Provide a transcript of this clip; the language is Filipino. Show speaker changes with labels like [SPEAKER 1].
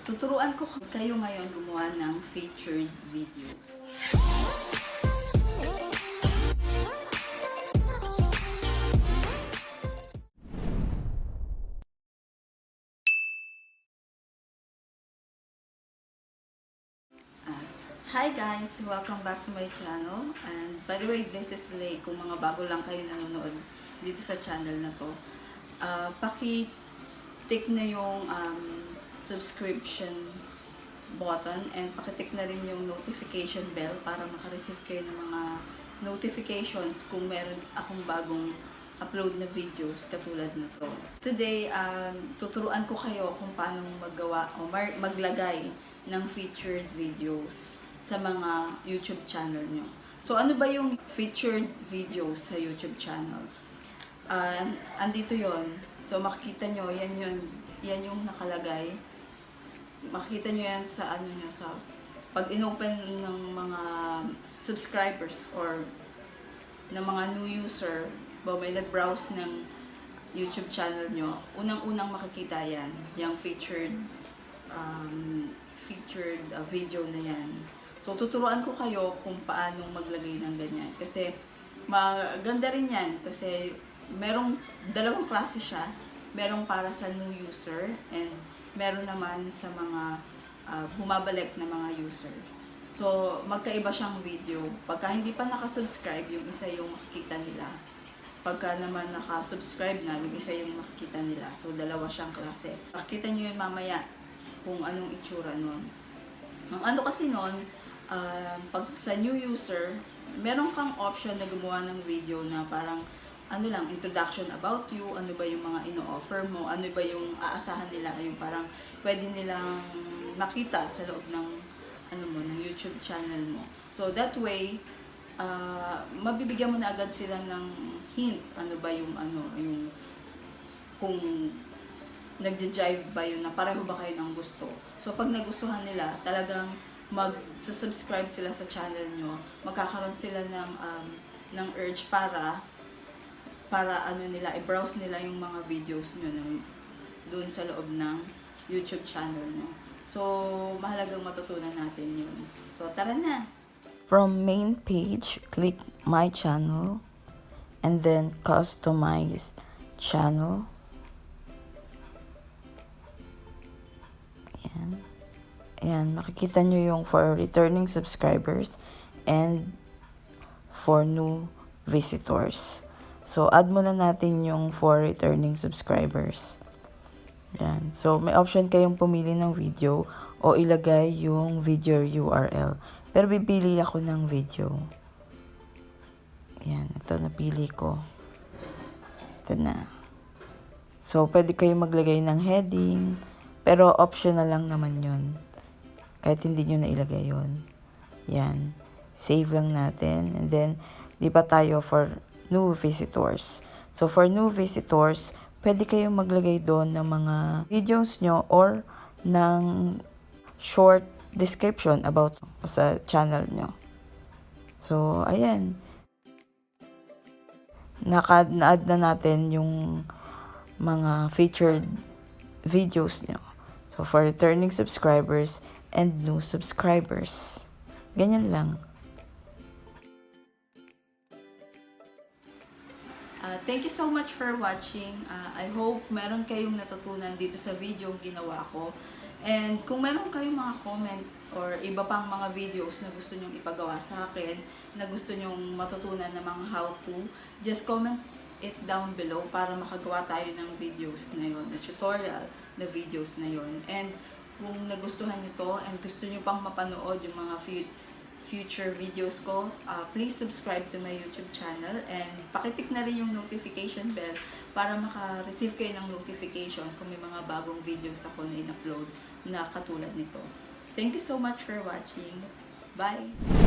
[SPEAKER 1] Tuturuan ko kayo ngayon gumawa ng featured videos. Hi guys! Welcome back to my channel. And by the way, this is Lay. Kung mga bago lang kayo nanonood dito sa channel na to, paki-tick na yung subscription button and paki-tick na rin yung notification bell para makareceive kayo ng mga notifications kung meron akong bagong upload na videos katulad na to. Today, tuturuan ko kayo kung paano maggawa o maglagay ng featured videos sa mga YouTube channel nyo. So, ano ba yung featured videos sa YouTube channel? Andito yon. So, makikita nyo, yan yung nakalagay. Makikita nyo yan sa ano nyo, sa pag inopen ng mga subscribers or ng mga new user, may nag-browse ng YouTube channel nyo, unang-unang makikita yan, yung featured video na yan. So, tuturuan ko kayo kung paano maglagay ng ganyan. Kasi, maganda rin yan. Kasi, merong dalawang klase siya. Merong para sa new user and meron naman sa mga bumabalik na mga user. So, magkaiba siyang video. Pagka hindi pa nakasubscribe, yung isa yung makikita nila. Pagka naman nakasubscribe na, yung isa yung makikita nila. So, dalawa siyang klase. Makikita nyo yun mamaya kung anong itsura nun. Ang ano kasi nun, pag sa new user, meron kang option na gumawa ng video na parang ano lang, introduction about you, ano ba yung mga ino-offer mo, ano ba yung aasahan nila, yung parang pwede nilang makita sa loob ng ng YouTube channel mo. So that way, mabibigyan mo na agad sila ng hint, ano ba yung yung kung nagja-jive ba yun, na pareho ba kayo ng gusto. So pag nagustuhan nila, talagang mag-subscribe sila sa channel nyo, magkakaroon sila ng urge para i-browse nila yung mga videos nyo doon sa loob ng YouTube channel nyo. So, mahalagang matutunan natin yun. So, tara na!
[SPEAKER 2] From main page, click my channel and then customize channel. Ayan, makikita nyo yung for returning subscribers and for new visitors. So, add muna natin yung for returning subscribers. Ayan. So, may option kayong pumili ng video o ilagay yung video URL. Pero bibili ako ng video. Ayan, ito napili ko. Ito na. So, pwede kayong maglagay ng heading, pero optional lang naman yun. Kahit hindi nyo na ilagay yun. Yan. Save lang natin. And then, di pa tayo for new visitors. So, for new visitors, pwede kayong maglagay doon ng mga videos nyo or ng short description about sa channel nyo. So, ayan. Na-add na natin yung mga featured videos nyo. So, for returning subscribers and new subscribers. Ganyan lang.
[SPEAKER 1] Thank you so much for watching. I hope meron kayong natutunan dito sa video ginawa ko. And kung meron kayong mga comment or iba pang mga videos na gusto nyong ipagawa sa akin, na gusto nyong matutunan ng mga how-to, just comment it down below para makagawa tayo ng videos na yon, na tutorial na videos na yon. And kung nagustuhan nyo to and gusto nyo pang mapanood yung mga future videos ko, please subscribe to my YouTube channel and pakitik na rin yung notification bell para maka-receive kayo ng notification kung may mga bagong videos ako na in-upload na katulad nito. Thank you so much for watching. Bye!